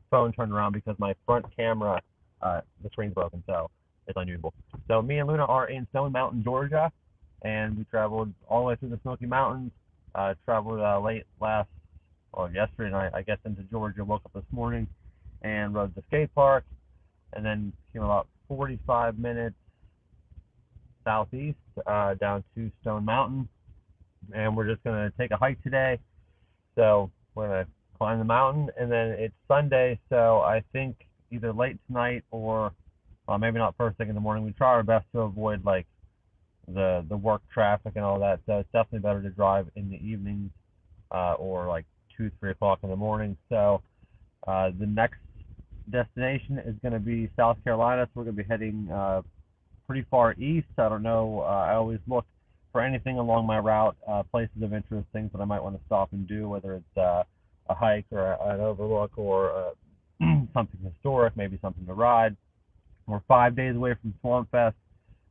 phone turned around because my front camera, the screen's broken, so it's unusable. So me and Luna are in Stone Mountain, Georgia, and we traveled all the way through the Smoky Mountains. Traveled late last, or yesterday night, I guess, into Georgia. Woke up this morning and rode the skate park, and then came about 45 minutes southeast down to Stone Mountain, and we're just gonna take a hike today. So we're gonna climb the mountain, and then it's Sunday, so I think either late tonight or maybe not first thing in the morning. We try our best to avoid like the work traffic and all that. So it's definitely better to drive in the evenings or like 2, 3 o'clock in the morning. So the next destination is going to be South Carolina. So we're going to be heading pretty far east. I don't know. I always look for anything along my route, places of interest, things that I might want to stop and do, whether it's a hike or an overlook or something historic, maybe something to ride. We're 5 days away from Swamp Fest.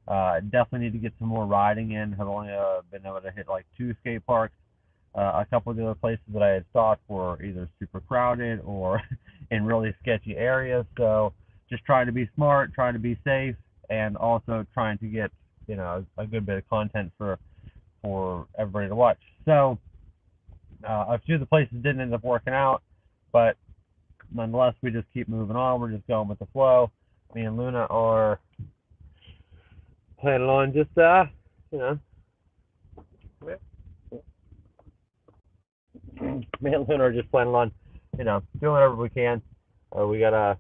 Definitely need to get some more riding in. Have only been able to hit like 2 skate parks. A couple of the other places that I had stopped were either super crowded or in really sketchy areas. So just trying to be smart, trying to be safe, and also trying to get a good bit of content for everybody to watch. So a few of the places didn't end up working out, but nonetheless, we just keep moving on. We're just going with the flow. Me and Luna are planning on just you know, me and Luna are just planning on doing whatever we can. We gotta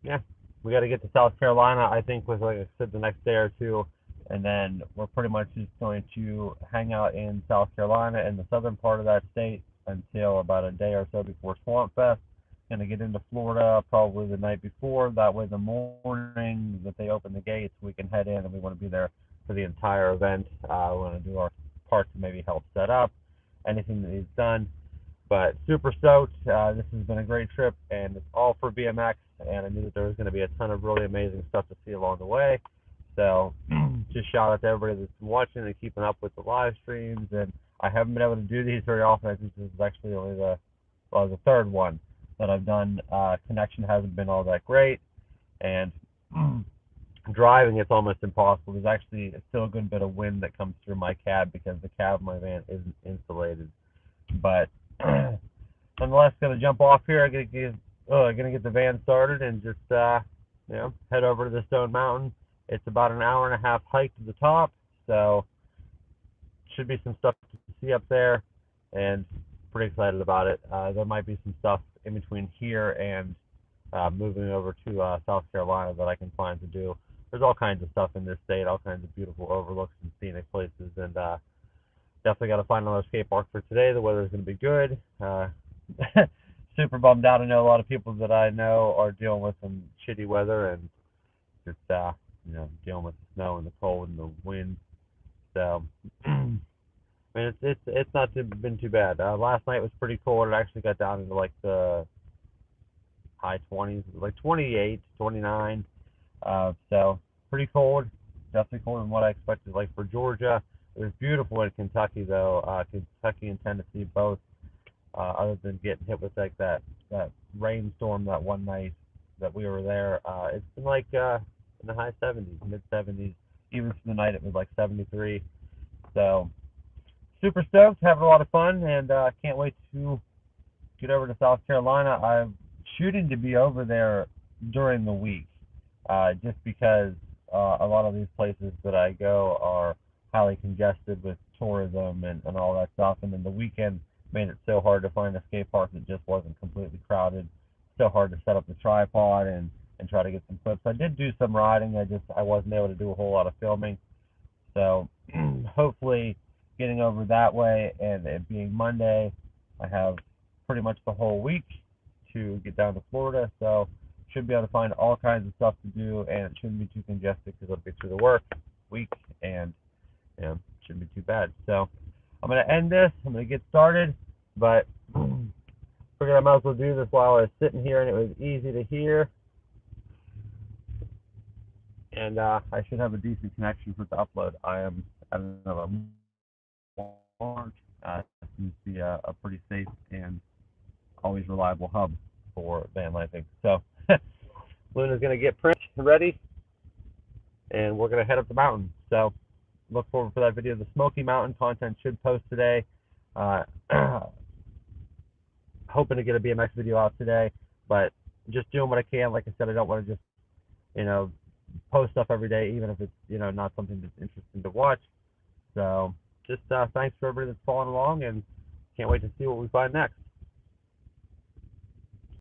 yeah, we gotta get to South Carolina. I think with like I said the next day or two, and then we're pretty much just going to hang out in South Carolina in the southern part of that state until about a day or so before Swamp Fest. Gonna get into Florida probably the night before. That way, the morning that they open the gates, we can head in, and we want to be there for the entire event. We want to do our part to maybe help set up anything that needs done. But super stoked. This has been a great trip, and it's all for BMX. And I knew that there was going to be a ton of really amazing stuff to see along the way. So just shout out to everybody that's been watching and keeping up with the live streams. And I haven't been able to do these very often. I think this is actually only the third one that I've done. Connection hasn't been all that great, and driving it's almost impossible. There's actually still a good bit of wind that comes through my cab because the cab of my van isn't insulated. But nonetheless, gonna jump off here. I'm gonna get the van started and just head over to the Stone Mountain. It's about an hour and a half hike to the top, so should be some stuff to see up there, and pretty excited about it. There might be some stuff in between here and moving over to South Carolina that I can find to do. There's all kinds of stuff in this state, all kinds of beautiful overlooks and scenic places, and definitely got to find another skate park for today. The weather's going to be good. Super bummed out. I know a lot of people that I know are dealing with some shitty weather and just dealing with the snow and the cold and the wind. So I mean it's not been too bad. Last night was pretty cold. It actually got down into like the high 20s, like 28, 29. So pretty cold. Definitely colder than what I expected. Like for Georgia, it was beautiful in Kentucky though. Kentucky and Tennessee both. Other than getting hit with like that rainstorm that one night that we were there, it's been like in the high 70s, mid 70s. Even for the night, it was like 73. So super stoked, having a lot of fun, and can't wait to get over to South Carolina. I'm shooting to be over there during the week, just because a lot of these places that I go are highly congested with tourism and all that stuff. And then the weekend made it so hard to find a skate park that just wasn't completely crowded. So hard to set up the tripod and try to get some clips. I did do some riding. I wasn't able to do a whole lot of filming. So hopefully getting over that way, and it being Monday, I have pretty much the whole week to get down to Florida. So should be able to find all kinds of stuff to do, and it shouldn't be too congested because I'll be through the work week, and shouldn't be too bad. So I'm gonna end this. I'm gonna get started, but figured I might as well do this while I was sitting here and it was easy to hear. And I should have a decent connection for the upload. I am at another mark. Seems to be a pretty safe and always reliable hub. for van lifing. So Luna's gonna get print ready, and we're gonna head up the mountain. So look forward for that video. The Smoky Mountain content should post today. Uh, hoping to get a BMX video out today, but just doing what I can. Like I said, I don't want to just, you know, post stuff every day, even if it's, you know, not something that's interesting to watch. So just thanks for everybody that's following along, and can't wait to see what we find next.